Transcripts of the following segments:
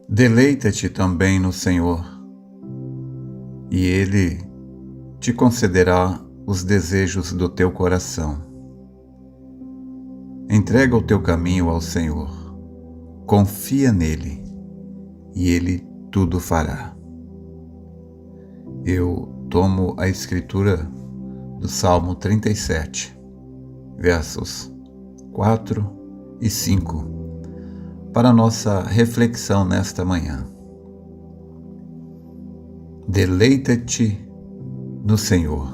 Deleita-te também no Senhor, e Ele te concederá os desejos do teu coração. Entrega o teu caminho ao Senhor, confia nele, e Ele tudo fará. Eu tomo a escritura do Salmo 37, versos 4 e 5, para nossa reflexão nesta manhã. Deleita-te no Senhor,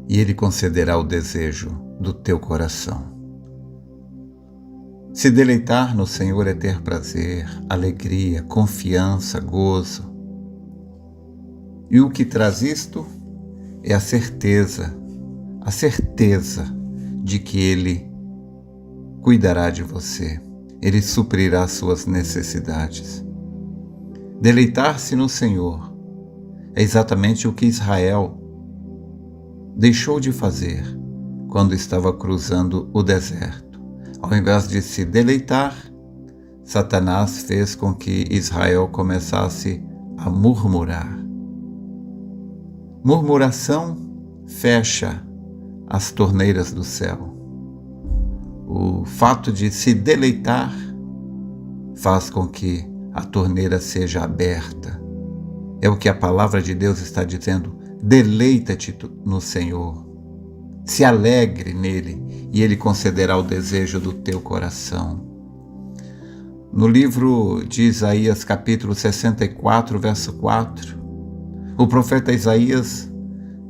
e Ele concederá o desejo do teu coração. Se deleitar no Senhor é ter prazer, alegria, confiança, gozo. E o que traz isto é a certeza de que Ele cuidará de você. Ele suprirá suas necessidades. Deleitar-se no Senhor é exatamente o que Israel deixou de fazer quando estava cruzando o deserto. Ao invés de se deleitar, Satanás fez com que Israel começasse a murmurar. Murmuração fecha as torneiras do céu. O fato de se deleitar faz com que a torneira seja aberta. É o que a palavra de Deus está dizendo. Deleita-te no Senhor. Se alegre nele e Ele concederá o desejo do teu coração. No livro de Isaías, capítulo 64, verso 4, o profeta Isaías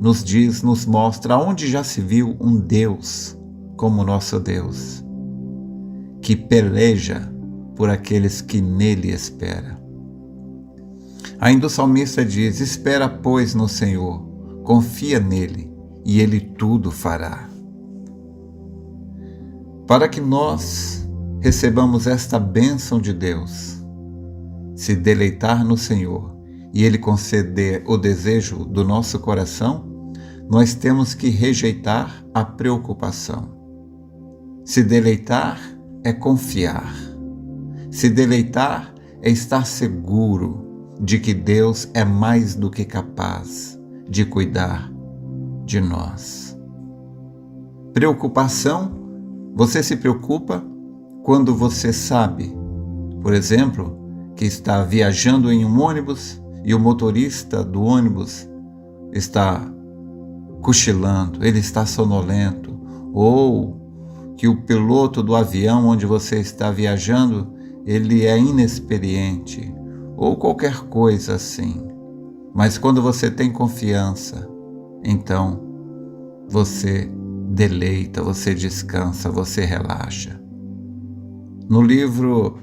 nos mostra onde já se viu um Deus como nosso Deus, que peleja por aqueles que nele esperam. Ainda o salmista diz: espera, pois, no Senhor, confia nele, e Ele tudo fará. Para que nós recebamos esta bênção de Deus, se deleitar no Senhor e Ele conceder o desejo do nosso coração, nós temos que rejeitar a preocupação. Se deleitar é confiar. Se deleitar é estar seguro de que Deus é mais do que capaz de cuidar de nós. Preocupação, você se preocupa quando você sabe, por exemplo, que está viajando em um ônibus e o motorista do ônibus está cochilando, ele está sonolento, ou que o piloto do avião onde você está viajando, ele é inexperiente, ou qualquer coisa assim. Mas quando você tem confiança, então você deleita, você descansa, você relaxa. No livro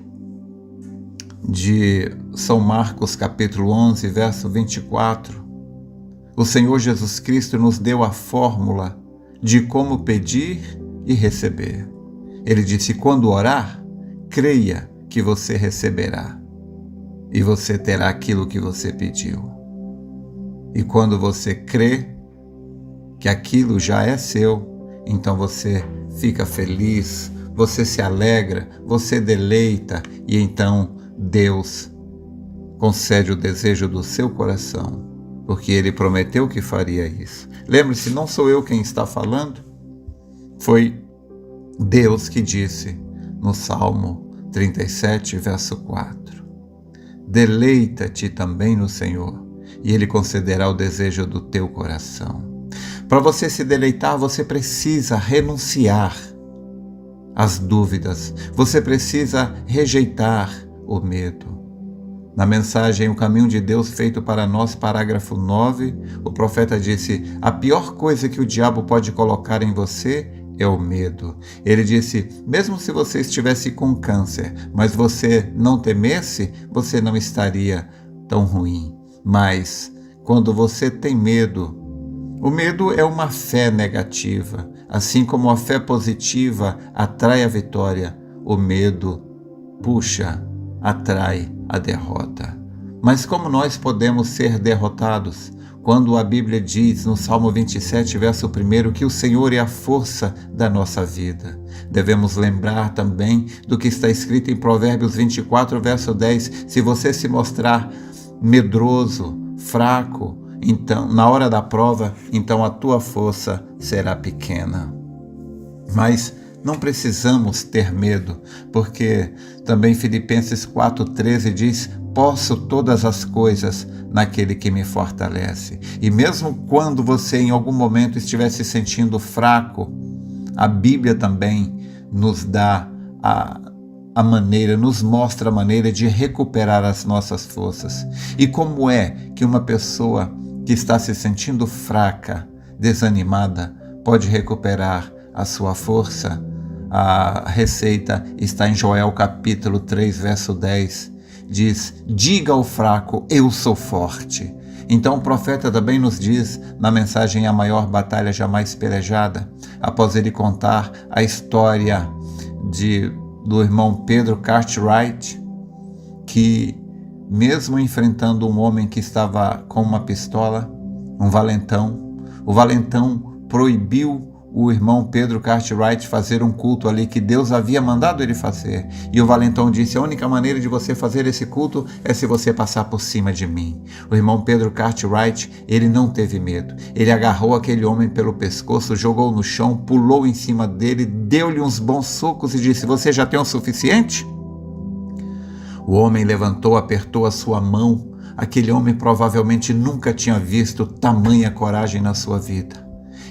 de São Marcos, capítulo 11, verso 24, o Senhor Jesus Cristo nos deu a fórmula de como pedir e receber. Ele disse: quando orar, creia que você receberá e você terá aquilo que você pediu. E quando você crê que aquilo já é seu, então você fica feliz, você se alegra, você deleita, e então Deus concede o desejo do seu coração, porque Ele prometeu que faria isso. Lembre-se, não sou eu quem está falando, foi Deus que disse no Salmo 37, verso 4. Deleita-te também no Senhor, e Ele concederá o desejo do teu coração. Para você se deleitar, você precisa renunciar às dúvidas, você precisa rejeitar o medo. Na mensagem O Caminho de Deus Feito para Nós, parágrafo 9, o profeta disse: a pior coisa que o diabo pode colocar em você é o medo. Ele disse: mesmo se você estivesse com câncer, mas você não temesse, você não estaria tão ruim. Mas quando você tem medo, o medo é uma fé negativa. Assim como a fé positiva atrai a vitória, o medo atrai a derrota. Mas como nós podemos ser derrotados? quando a Bíblia diz no Salmo 27, verso 1, que o Senhor é a força da nossa vida. Devemos lembrar também do que está escrito em Provérbios 24, verso 10, se você se mostrar medroso, fraco, então, na hora da prova, então a tua força será pequena. Mas não precisamos ter medo, porque também Filipenses 4,13 diz: posso todas as coisas naquele que me fortalece. E mesmo quando você em algum momento estiver se sentindo fraco, a Bíblia também nos dá nos mostra a maneira de recuperar as nossas forças. E como é que uma pessoa que está se sentindo fraca, desanimada, pode recuperar a sua força? A receita está em Joel capítulo 3, verso 10. Diz: diga ao fraco, eu sou forte. Então o profeta também nos diz, na mensagem A Maior Batalha Jamais Pelejada, após ele contar a história do irmão Pedro Cartwright, que mesmo enfrentando um homem que estava com uma pistola, um valentão, o valentão proibiu o irmão Pedro Cartwright fazer um culto ali que Deus havia mandado ele fazer. E o valentão disse: a única maneira de você fazer esse culto é se você passar por cima de mim. O irmão Pedro Cartwright, ele não teve medo. Ele agarrou aquele homem pelo pescoço, jogou no chão, pulou em cima dele, deu-lhe uns bons socos e disse: você já tem o suficiente? O homem levantou, apertou a sua mão. Aquele homem provavelmente nunca tinha visto tamanha coragem na sua vida.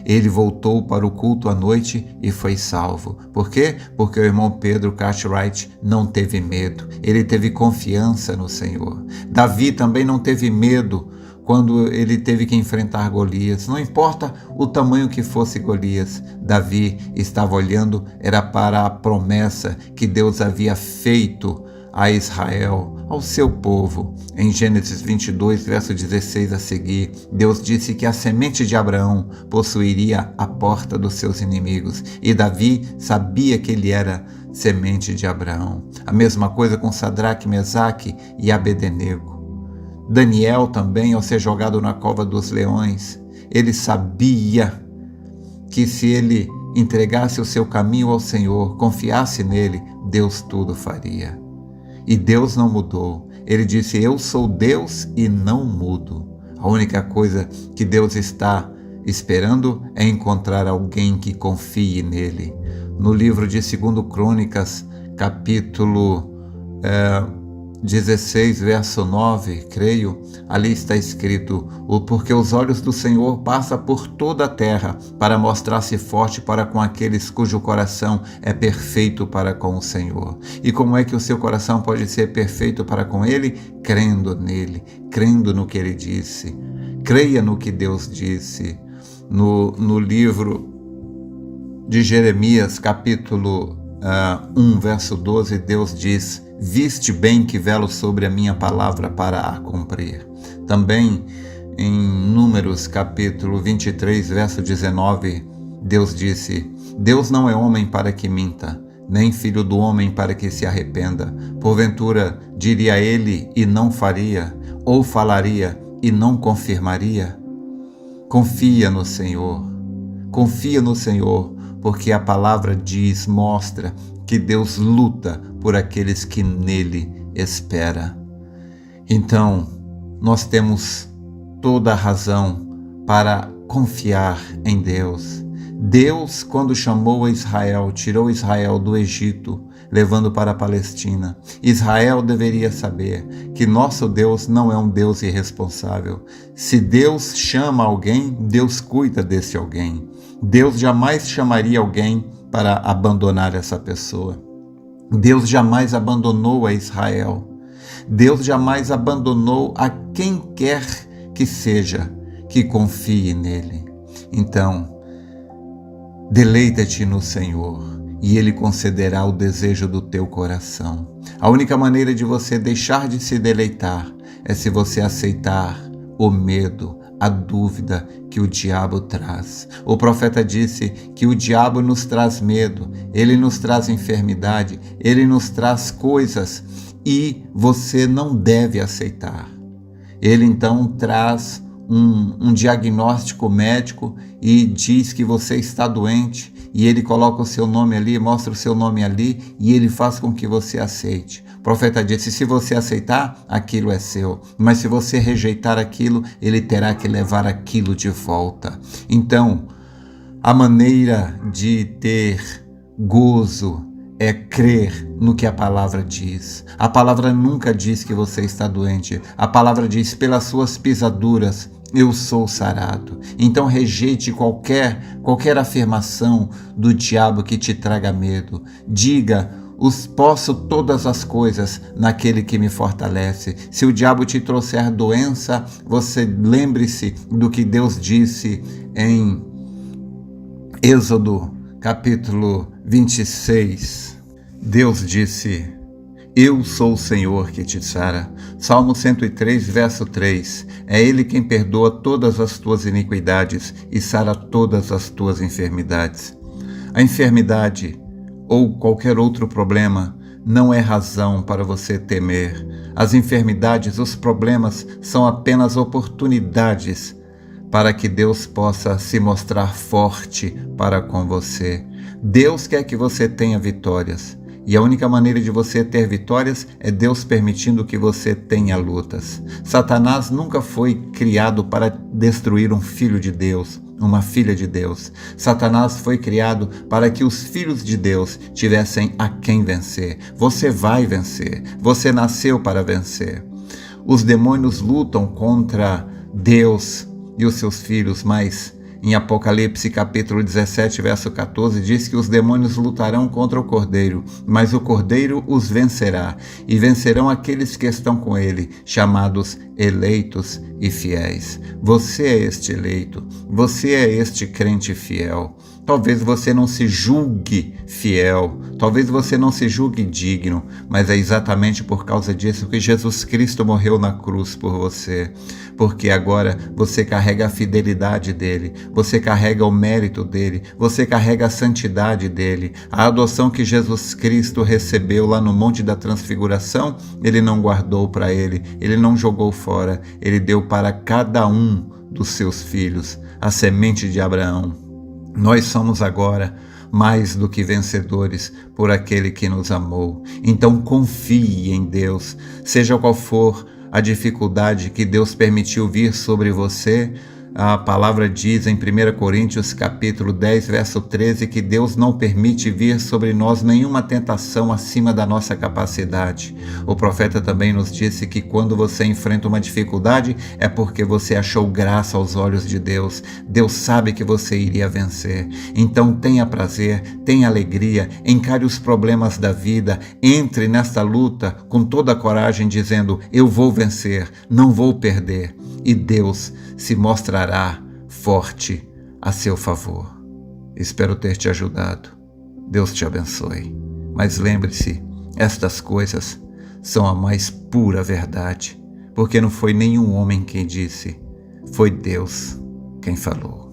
Ele voltou para o culto à noite e foi salvo. Por quê? Porque o irmão Pedro Cartwright não teve medo. Ele teve confiança no Senhor. Davi também não teve medo quando ele teve que enfrentar Golias. Não importa o tamanho que fosse Golias, Davi estava olhando, era para a promessa que Deus havia feito a Israel, ao seu povo. Em Gênesis 22, verso 16 a seguir, Deus disse que a semente de Abraão possuiria a porta dos seus inimigos. E Davi sabia que ele era semente de Abraão. A mesma coisa com Sadraque, Mesaque e Abednego. Daniel também, ao ser jogado na cova dos leões, ele sabia que se ele entregasse o seu caminho ao Senhor, confiasse nele, Deus tudo faria. E Deus não mudou. Ele disse: eu sou Deus e não mudo. A única coisa que Deus está esperando é encontrar alguém que confie nele. No livro de 2 Crônicas, capítulo 16, verso 9, creio, ali está escrito: porque os olhos do Senhor passam por toda a terra para mostrar-se forte para com aqueles cujo coração é perfeito para com o Senhor. E como é que o seu coração pode ser perfeito para com Ele? Crendo nele, crendo no que Ele disse. Creia no que Deus disse. No livro de Jeremias, capítulo 1, verso 12, Deus diz: viste bem que velo sobre a minha palavra para a cumprir. Também em Números capítulo 23, verso 19, Deus disse: Deus não é homem para que minta, nem filho do homem para que se arrependa. Porventura diria ele e não faria, ou falaria e não confirmaria? Confia no Senhor, porque a palavra diz, mostra que Deus luta por aqueles que nele espera. Então, nós temos toda a razão para confiar em Deus. Deus, quando chamou a Israel, tirou Israel do Egito, levando para a Palestina. Israel deveria saber que nosso Deus não é um Deus irresponsável. Se Deus chama alguém, Deus cuida desse alguém. Deus jamais chamaria alguém para abandonar essa pessoa. Deus jamais abandonou a Israel. Deus jamais abandonou a quem quer que seja que confie nele. Então, deleita-te no Senhor e Ele concederá o desejo do teu coração. A única maneira de você deixar de se deleitar é se você aceitar o medo, a dúvida que o diabo traz. O profeta disse que o diabo nos traz medo, ele nos traz enfermidade, ele nos traz coisas e você não deve aceitar. Ele então traz um diagnóstico médico e diz que você está doente, e ele coloca o seu nome ali, mostra o seu nome ali, e ele faz com que você aceite. O profeta disse: se você aceitar, aquilo é seu, mas se você rejeitar aquilo, ele terá que levar aquilo de volta. Então, a maneira de ter gozo é crer no que a palavra diz. A palavra nunca diz que você está doente. A palavra diz: pelas suas pisaduras eu sou sarado. Então rejeite qualquer afirmação do diabo que te traga medo. Diga: posso todas as coisas naquele que me fortalece. Se o diabo te trouxer doença, você lembre-se do que Deus disse em Êxodo capítulo 26. Deus disse: eu sou o Senhor que te sara. Salmo 103, verso 3. É Ele quem perdoa todas as tuas iniquidades e sara todas as tuas enfermidades. A enfermidade ou qualquer outro problema não é razão para você temer. As enfermidades, os problemas são apenas oportunidades para que Deus possa se mostrar forte para com você. Deus quer que você tenha vitórias. E a única maneira de você ter vitórias é Deus permitindo que você tenha lutas. Satanás nunca foi criado para destruir um filho de Deus, uma filha de Deus. Satanás foi criado para que os filhos de Deus tivessem a quem vencer. Você vai vencer. Você nasceu para vencer. Os demônios lutam contra Deus e os seus filhos, mas em Apocalipse capítulo 17, verso 14, diz que os demônios lutarão contra o Cordeiro, mas o Cordeiro os vencerá, e vencerão aqueles que estão com ele, chamados eleitos e fiéis. Você é este eleito, você é este crente fiel. Talvez você não se julgue fiel, talvez você não se julgue digno, mas é exatamente por causa disso que Jesus Cristo morreu na cruz por você, porque agora você carrega a fidelidade dele, você carrega o mérito dele, você carrega a santidade dele. A adoção que Jesus Cristo recebeu lá no Monte da Transfiguração, ele não guardou para ele não jogou fora, ele deu para cada um dos seus filhos, a semente de Abraão. Nós somos agora mais do que vencedores por aquele que nos amou. Então confie em Deus, seja qual for a dificuldade que Deus permitiu vir sobre você. A palavra diz em 1 Coríntios capítulo 10, verso 13, que Deus não permite vir sobre nós nenhuma tentação acima da nossa capacidade. O profeta também nos disse que quando você enfrenta uma dificuldade é porque você achou graça aos olhos de Deus. Deus sabe que você iria vencer. Então tenha prazer, tenha alegria, encare os problemas da vida, entre nesta luta com toda a coragem, dizendo: eu vou vencer, não vou perder. E Deus se mostrará forte a seu favor. Espero ter te ajudado. Deus te abençoe. Mas lembre-se, estas coisas são a mais pura verdade, porque não foi nenhum homem quem disse, foi Deus quem falou.